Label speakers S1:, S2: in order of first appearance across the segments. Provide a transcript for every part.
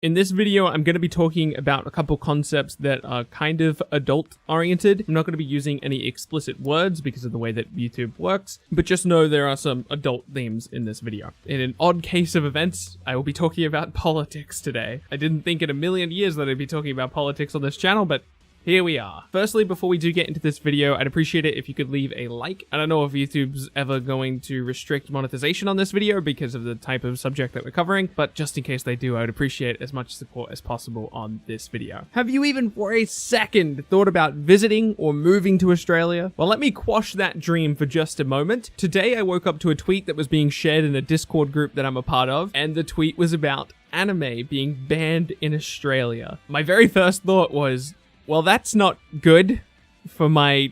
S1: In this video, I'm going to be talking about a couple concepts that are kind of adult-oriented. I'm not going to be using any explicit words because of the way that YouTube works, but just know there are some adult themes in this video. In an odd case of events, I will be talking about politics today. I didn't think in a million years that I'd be talking about politics on this channel, but here we are. Firstly, before we do get into this video, I'd appreciate it if you could leave a like. I don't know if YouTube's ever going to restrict monetization on this video because of the type of subject that we're covering, but just in case they do, I would appreciate as much support as possible on this video. Have you even for a second thought about visiting or moving to Australia? Well, let me quash that dream for just a moment. Today, I woke up to a tweet that was being shared in a Discord group that I'm a part of, and the tweet was about anime being banned in Australia. My very first thought was, well, that's not good for my,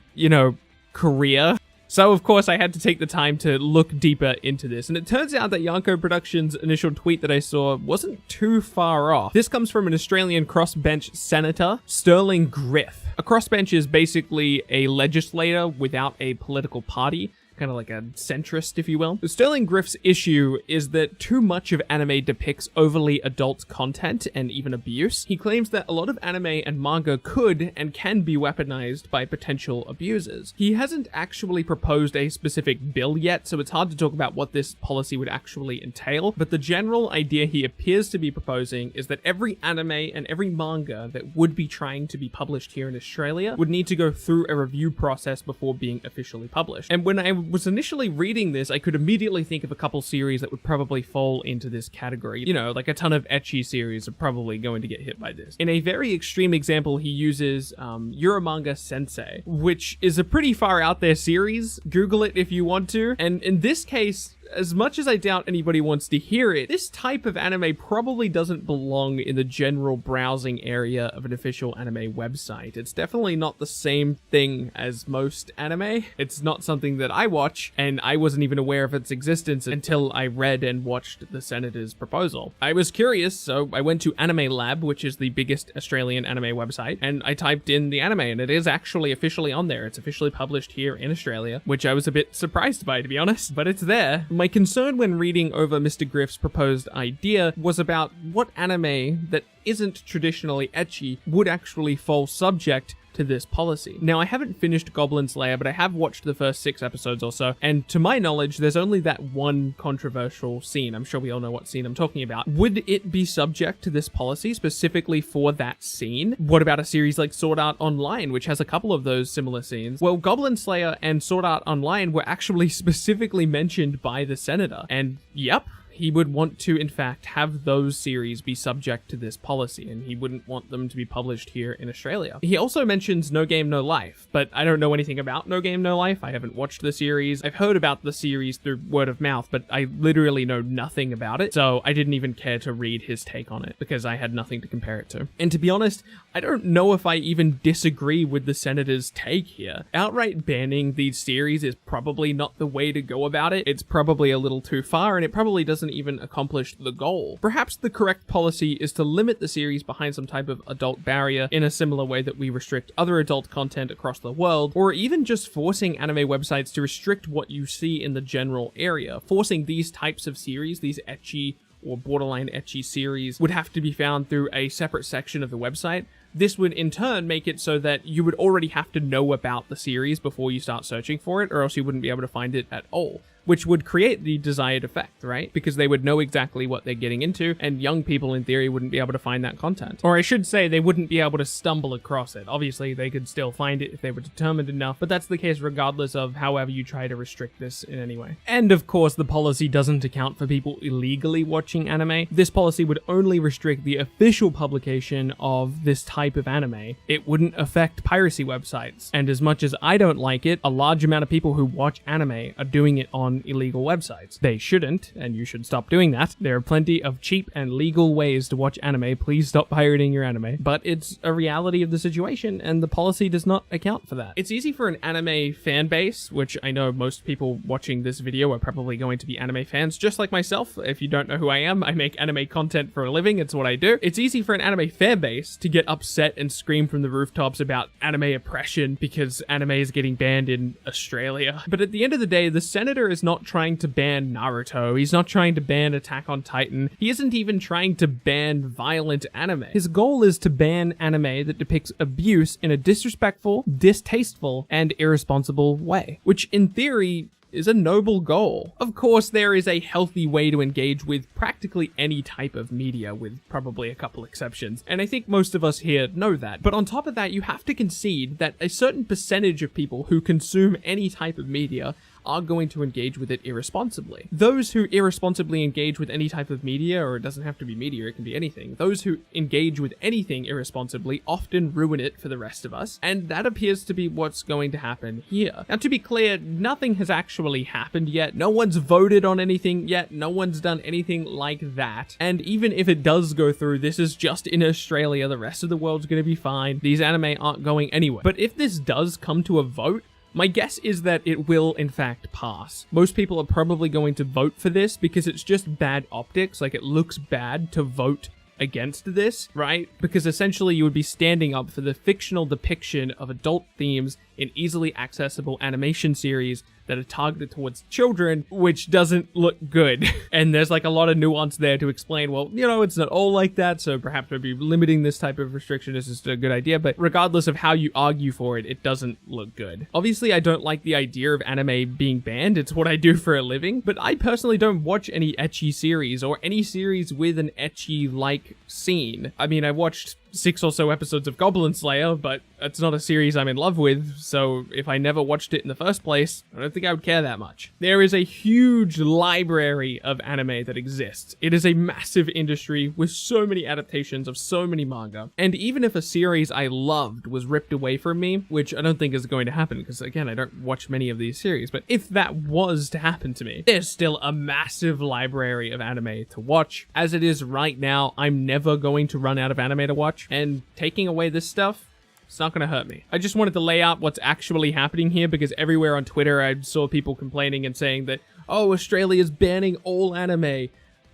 S1: career. So, of course, I had to take the time to look deeper into this. And it turns out that Yanko Productions' initial tweet that I saw wasn't too far off. This comes from an Australian crossbench senator, Stirling Griff. A crossbench is basically a legislator without a political party. Kind of like a centrist, if you will. Stirling Griff's issue is that too much of anime depicts overly adult content and even abuse. He claims that a lot of anime and manga could and can be weaponized by potential abusers. He hasn't actually proposed a specific bill yet, so it's hard to talk about what this policy would actually entail, but the general idea he appears to be proposing is that every anime and every manga that would be trying to be published here in Australia would need to go through a review process before being officially published. And when I was initially reading this, I could immediately think of a couple series that would probably fall into this category. Like a ton of ecchi series are probably going to get hit by this. In a very extreme example, he uses Euromanga Sensei, which is a pretty far out there series. Google it if you want to. And in this case, as much as I doubt anybody wants to hear it, this type of anime probably doesn't belong in the general browsing area of an official anime website. It's definitely not the same thing as most anime. It's not something that I watch, and I wasn't even aware of its existence until I read and watched the senator's proposal. I was curious, so I went to Anime Lab, which is the biggest Australian anime website, and I typed in the anime, and it is actually officially on there. It's officially published here in Australia, which I was a bit surprised by, to be honest, but it's there. My concern when reading over Mr. Griff's proposed idea was about what anime that isn't traditionally ecchi would actually fall subject to this policy. Now, I haven't finished Goblin Slayer, but I have watched the first 6 episodes or so, and to my knowledge, there's only that one controversial scene. I'm sure we all know what scene I'm talking about. Would it be subject to this policy specifically for that scene? What about a series like Sword Art Online, which has a couple of those similar scenes? Well, Goblin Slayer and Sword Art Online were actually specifically mentioned by the senator, and yep, he would want to, in fact, have those series be subject to this policy, and he wouldn't want them to be published here in Australia. He also mentions No Game, No Life, but I don't know anything about No Game, No Life. I haven't watched the series. I've heard about the series through word of mouth, but I literally know nothing about it, so I didn't even care to read his take on it, because I had nothing to compare it to. And to be honest, I don't know if I even disagree with the senator's take here. Outright banning these series is probably not the way to go about it. It's probably a little too far, and it probably doesn't even accomplish the goal. Perhaps the correct policy is to limit the series behind some type of adult barrier in a similar way that we restrict other adult content across the world, or even just forcing anime websites to restrict what you see in the general area. Forcing these types of series, these ecchi or borderline ecchi series, would have to be found through a separate section of the website. This would in turn make it so that you would already have to know about the series before you start searching for it, or else you wouldn't be able to find it at all, which would create the desired effect, right? Because they would know exactly what they're getting into, and young people in theory wouldn't be able to find that content. Or I should say, they wouldn't be able to stumble across it. Obviously, they could still find it if they were determined enough, but that's the case regardless of however you try to restrict this in any way. And of course, the policy doesn't account for people illegally watching anime. This policy would only restrict the official publication of this type of anime. It wouldn't affect piracy websites. And as much as I don't like it, a large amount of people who watch anime are doing it on illegal websites. They shouldn't, and you should stop doing that. There are plenty of cheap and legal ways to watch anime. Please stop pirating your anime. But it's a reality of the situation, and the policy does not account for that. It's easy for an anime fan base, which I know most people watching this video are probably going to be anime fans, just like myself. If you don't know who I am, I make anime content for a living. It's what I do. It's easy for an anime fan base to get upset and scream from the rooftops about anime oppression because anime is getting banned in Australia. But at the end of the day, the senator is not trying to ban Naruto. He's not trying to ban Attack on Titan. He isn't even trying to ban violent anime. His goal is to ban anime that depicts abuse in a disrespectful, distasteful, and irresponsible way, which in theory is a noble goal. Of course, there is a healthy way to engage with practically any type of media, with probably a couple exceptions, and I think most of us here know that. But on top of that, you have to concede that a certain percentage of people who consume any type of media are going to engage with it irresponsibly. Those who irresponsibly engage with any type of media, or it doesn't have to be media, it can be anything, those who engage with anything irresponsibly often ruin it for the rest of us, and that appears to be what's going to happen here. Now, to be clear, nothing has actually happened yet. No one's voted on anything yet. No one's done anything like that. And even if it does go through, this is just in Australia. The rest of the world's going to be fine. These anime aren't going anywhere. But if this does come to a vote, my guess is that it will, in fact, pass. Most people are probably going to vote for this because it's just bad optics. Like, it looks bad to vote against this, right? Because essentially you would be standing up for the fictional depiction of adult themes in easily accessible animation series that are targeted towards children, which doesn't look good. And there's like a lot of nuance there to explain, well, you know, it's not all like that, so perhaps maybe limiting this type of restriction is just a good idea, but regardless of how you argue for it, it doesn't look good. Obviously, I don't like the idea of anime being banned. It's what I do for a living, but I personally don't watch any ecchi series or any series with an ecchi-like scene. I mean, I watched 6 or so episodes of Goblin Slayer, but it's not a series I'm in love with, so if I never watched it in the first place, I don't think I would care that much. There is a huge library of anime that exists. It is a massive industry with so many adaptations of so many manga, and even if a series I loved was ripped away from me, which I don't think is going to happen, because again, I don't watch many of these series, but if that was to happen to me, there's still a massive library of anime to watch. As it is right now, I'm never going to run out of anime to watch, and taking away this stuff, it's not going to hurt me. I just wanted to lay out what's actually happening here, because everywhere on Twitter I saw people complaining and saying that, oh, Australia's banning all anime.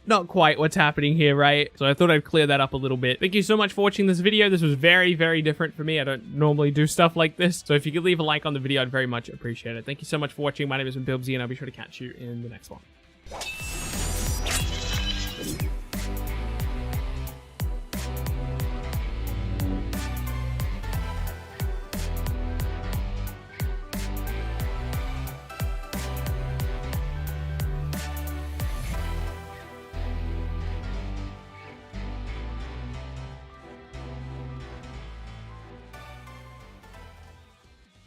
S1: Not quite what's happening here, right? So I thought I'd clear that up a little bit. Thank you so much for watching this video. This was very, very different for me. I don't normally do stuff like this. So if you could leave a like on the video, I'd very much appreciate it. Thank you so much for watching. My name is BILBZY, and I'll be sure to catch you in the next one.